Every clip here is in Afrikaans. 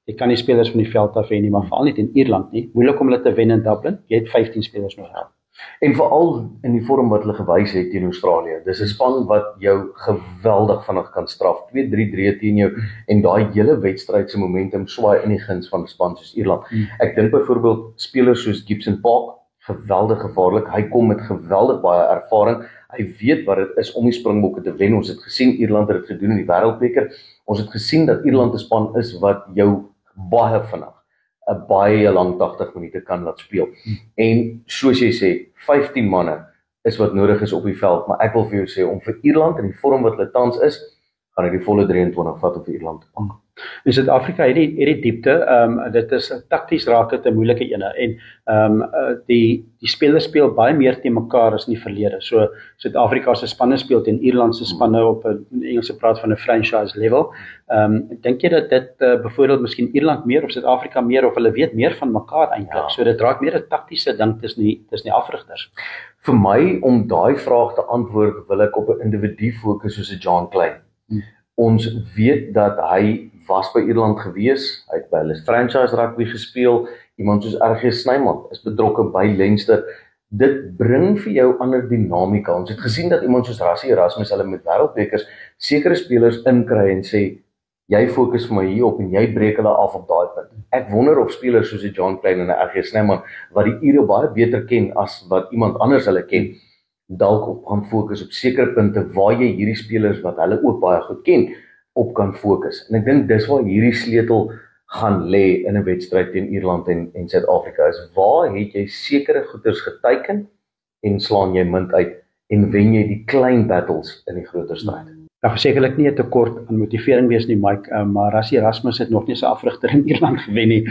Jy kan nie spelers van die veld af hê nie, maar veral nie in Ierland nie. Moeilik om hulle te wen in Dublin. Jy het 15 spelers nodig. En veral in die vorm wat hulle gewys het teen Australië. Dis 'n span wat jou geweldig vinnig kan straf. 2-3 teen jou en daai hele wedstryd se momentum swaai in die guns van 'n span soos Ierland. Ek dink byvoorbeeld spelers soos Gibson Park, geweldig gevaarlik. Hy kom met geweldig baie ervaring. Hy weet wat dit is om die Springbokke te wen. Ons het gesien Ierland het dit gedoen in die Wêreldbeker. Ons het gesien dat Ierland 'n span is wat jou baie vinnig 'n baie lang 80 minute kan laat speel. En soos jy sê, 15 manne is wat nodig is op die veld, maar ek wil vir jou sê, om vir Ierland in die vorm wat hulle tans is, gaan ek die volle 23 vat om vir Ierland te pak. In Suid-Afrika het die diepte, dit is takties raak dit 'n moeilike ene en die spelers speel baie meer teen mekaar as in die verlede. So Suid-Afrika se spanne speel teen Ierland se spanne op 'n Engelse praat van 'n franchise level. Dink jy dat dit byvoorbeeld miskien Ierland meer of Suid-Afrika meer of hulle weet meer van mekaar eintlik? Ja. So dit raak meer 'n taktiese ding tussen die afrigters. Vir my om daai vraag te antwoord, wil ek op 'n individu fokus soos 'n John Klein. Ons weet dat hy was by Ierland gewees, hy het by hulle franchise rugby gespeel, iemand soos RG Snyman is betrokke by Leinster. Dit bring vir jou ander dinamika. Ons het gesien dat iemand soos Rassie Erasmus hulle met wêreldbekers sekere spelers inkry en sê, jy fokus vir my hierop en jy breek hulle af op daai punt. Ek wonder of spelers soos John Klein en RG Snyman, wat die Ire baie beter ken as wat iemand anders hulle ken, dalk op gaan fokus op sekere punte waar jy hierdie spelers wat hulle ook baie goed ken, op kan fokus. En ek dink dis waar hierdie sleutel gaan lê in 'n wedstryd teen Ierland en Suid-Afrika is. Waar het jy sekere goeders geteiken en slaan jy munt uit en wen jy die klein battles in die groter stryd? Daar gaan sekerlik nie 'n tekort aan motivering wees nie, Mike, maar Rassie Erasmus het nog nie sy afrigter in Ierland gewen nie.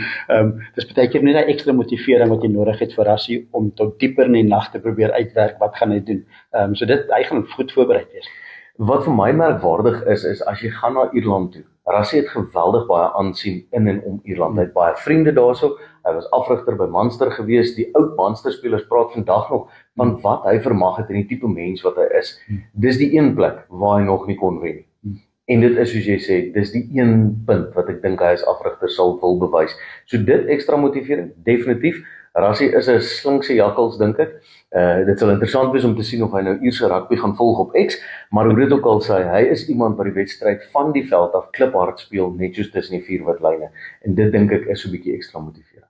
Dis baie keer net daai ekstra motivering wat jy nodig het vir Rassie om tot dieper in die nag te probeer uitwerk wat gaan hy doen. So dit hy gaan goed voorberei wees. Wat vir my merkwaardig is as jy gaan na Ierland toe. Rassie het geweldig baie aansien in en om Ierland. Hy het baie vriende daarso. Hy was afrigter by Munster gewees. Die oud Munster spelers praat vandag nog van wat hy vermag het en die tipe mens wat hy is. Dis die een plek waar hy nog nie kon wen nie. En dit is soos jy sê, dis die een punt wat ek dink hy as afrigter sal wil bewys. So dit ekstra motivering, definitief. Rassie is 'n slinkse jakkals, dink ek. Dit sal interessant wees om te sien of hy nou Ierse rugby gaan volg op X, maar hoe dit ook al sê, hy is iemand wat die wedstryd van die veld af kliphard speel, net soos tussen die vier witlyne. En dit dink ek is so 'n bietjie ekstra motiverend.